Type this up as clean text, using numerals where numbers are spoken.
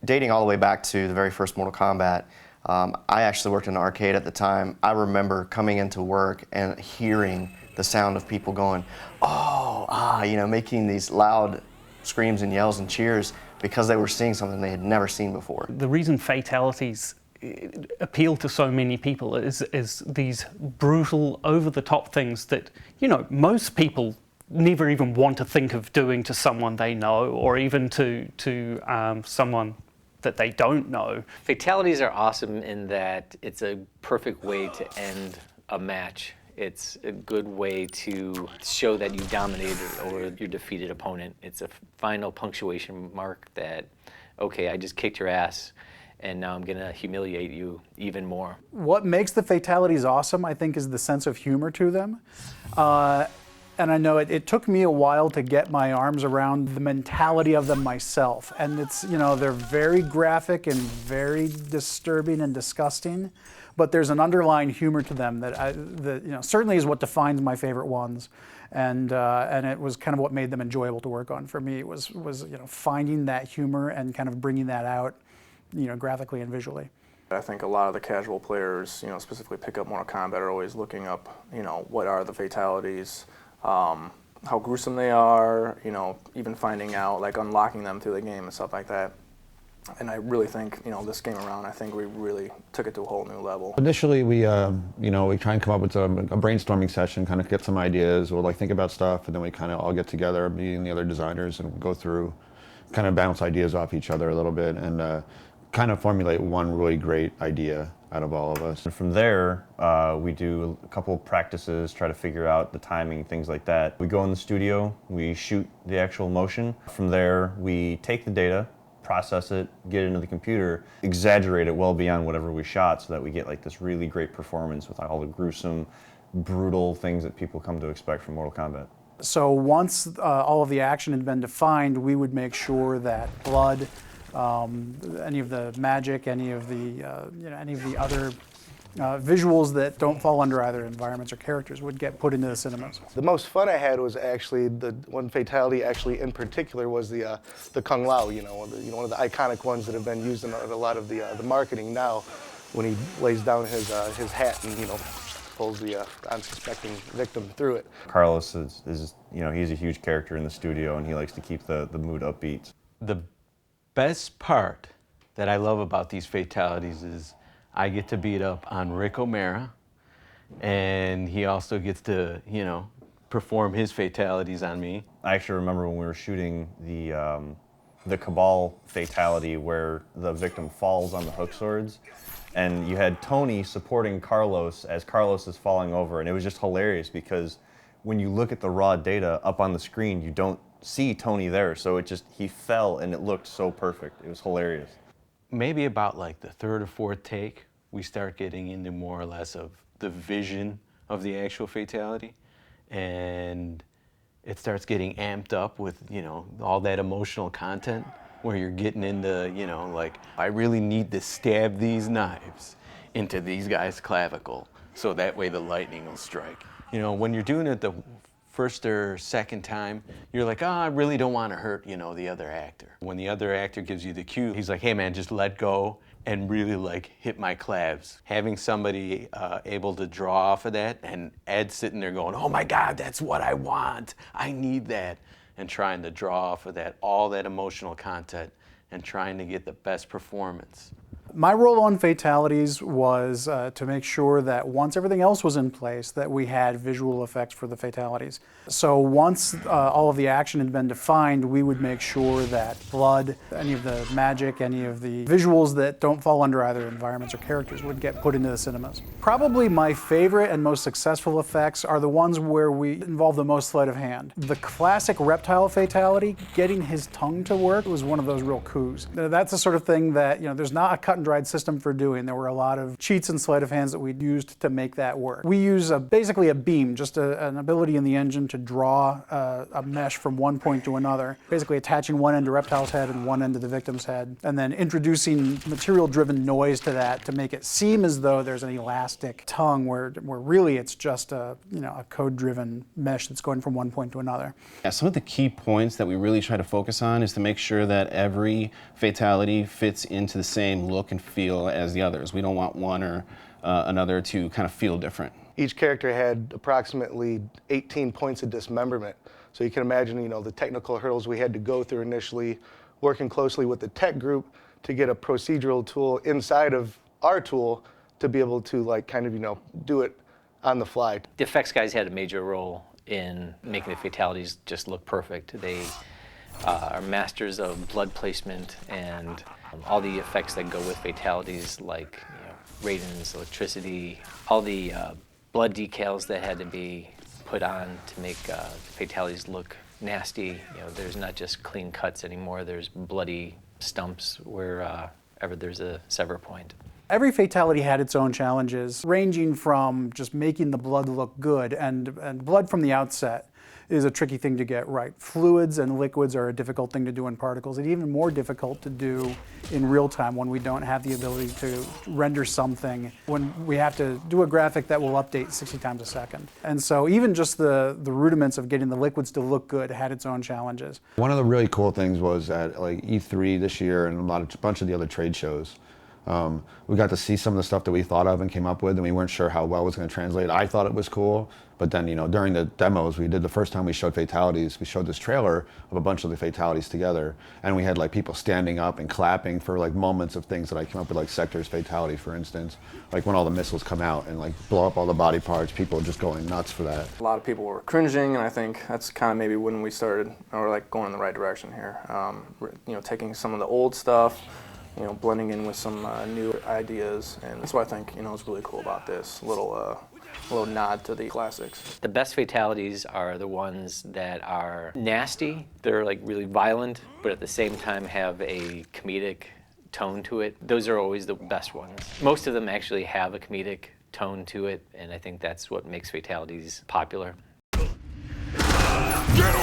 Dating all the way back to the very first Mortal Kombat, I actually worked in an arcade at the time. I remember coming into work and hearing the sound of people going, oh, ah, you know, making these loud screams and yells and cheers because they were seeing something they had never seen before. The reason Fatalities appeal to so many people is these brutal, over-the-top things that, you know, most people never even want to think of doing to someone they know, or even to someone that they don't know. Fatalities are awesome in that it's a perfect way to end a match. It's a good way to show that you dominated over your defeated opponent. It's a final punctuation mark that, okay, I just kicked your ass, and now I'm gonna humiliate you even more. What makes the Fatalities awesome, I think, is the sense of humor to them. And I know it took me a while to get my arms around the mentality of them myself. And it's, you know, they're very graphic and very disturbing and disgusting, but there's an underlying humor to them that, you know, certainly is what defines my favorite ones. And it was kind of what made them enjoyable to work on for me, was you know, finding that humor and kind of bringing that out, you know, graphically and visually. I think a lot of the casual players, you know, specifically pick up Mortal Kombat, are always looking up, you know, what are the fatalities, how gruesome they are, you know, even finding out, like unlocking them through the game and stuff like that. And I really think, you know, this game around, I think we really took it to a whole new level. Initially, we, you know, we try and come up with a brainstorming session, kind of get some ideas, or like think about stuff, and then we kind of all get together, me and the other designers, and go through, kind of bounce ideas off each other a little bit, and kind of formulate one really great idea out of all of us. And from there, we do a couple practices, try to figure out the timing, things like that. We go in the studio, we shoot the actual motion. From there, we take the data, process it, get it into the computer, exaggerate it well beyond whatever we shot so that we get like this really great performance with all the gruesome, brutal things that people come to expect from Mortal Kombat. So once all of the action had been defined, we would make sure that blood, any of the magic, any of the you know, any of the other visuals that don't fall under either environments or characters would get put into the cinemas. The most fun I had was actually the one fatality, actually in particular, was the Kung Lao. You know, one of the iconic ones that have been used in a lot of the marketing now, when he lays down his hat and, you know, pulls the unsuspecting victim through it. Carlos is you know, he's a huge character in the studio, and he likes to keep the mood upbeat. The best part that I love about these fatalities is I get to beat up on Rick O'Mara, and he also gets to, you know, perform his fatalities on me. I actually remember when we were shooting the Cabal fatality where the victim falls on the hook swords, and you had Tony supporting Carlos as Carlos is falling over, and it was just hilarious because when you look at the raw data up on the screen, you don't see Tony there, so he fell and it looked so perfect. It was hilarious. Maybe about like the third or fourth take, we start getting into more or less of the vision of the actual fatality, and it starts getting amped up with, you know, all that emotional content where you're getting into, you know, like, I really need to stab these knives into these guys' clavicle so that way the lightning will strike. You know, when you're doing it the first or second time, you're like, oh, I really don't want to hurt, you know, the other actor. When the other actor gives you the cue, he's like, hey man, just let go and really like hit my clavs. Having somebody able to draw off of that, and Ed sitting there going, oh my God, that's what I want. I need that. And trying to draw off of that, all that emotional content, and trying to get the best performance. My role on Fatalities was to make sure that once everything else was in place, that we had visual effects for the fatalities. So once all of the action had been defined, we would make sure that blood, any of the magic, any of the visuals that don't fall under either environments or characters would get put into the cinemas. Probably my favorite and most successful effects are the ones where we involve the most sleight of hand. The classic reptile fatality, getting his tongue to work, was one of those real coups. That's the sort of thing that, you know, there's not a cut and sun-dried system for doing. There were a lot of cheats and sleight of hands that we used to make that work. We use basically a beam, just an ability in the engine to draw a mesh from one point to another, basically attaching one end to Reptile's head and one end to the victim's head, and then introducing material-driven noise to that to make it seem as though there's an elastic tongue where really it's just a code-driven mesh that's going from one point to another. Yeah, some of the key points that we really try to focus on is to make sure that every fatality fits into the same look and feel as the others. We don't want one or another to kind of feel different. Each character had approximately 18 points of dismemberment. So you can imagine, the technical hurdles we had to go through initially, working closely with the tech group to get a procedural tool inside of our tool to be able to do it on the fly. The effects guys had a major role in making the fatalities just look perfect. They are masters of blood placement and all the effects that go with fatalities, like radons, electricity, all the blood decals that had to be put on to make fatalities look nasty. There's not just clean cuts anymore. There's bloody stumps wherever there's a sever point. Every fatality had its own challenges, ranging from just making the blood look good, and blood from the outset is a tricky thing to get right. Fluids and liquids are a difficult thing to do in particles, and even more difficult to do in real time when we don't have the ability to render something, when we have to do a graphic that will update 60 times a second. And so even just the rudiments of getting the liquids to look good had its own challenges. One of the really cool things was at E3 this year and a bunch of the other trade shows. We got to see some of the stuff that we thought of and came up with, and we weren't sure how well it was going to translate. I thought it was cool, but then, during the demos we did, the first time we showed fatalities, we showed this trailer of a bunch of the fatalities together, and we had people standing up and clapping for moments of things that I came up with, like Sector's fatality, for instance, when all the missiles come out and blow up all the body parts, people just going nuts for that. A lot of people were cringing, and I think that's kind of maybe when we started, or going in the right direction here. Taking some of the old stuff, blending in with some new ideas, and that's what I think is really cool about this little nod to the classics. The best fatalities are the ones that are nasty. They're really violent, but at the same time have a comedic tone to it. Those are always the best ones. Most of them actually have a comedic tone to it, and I think that's what makes fatalities popular. Get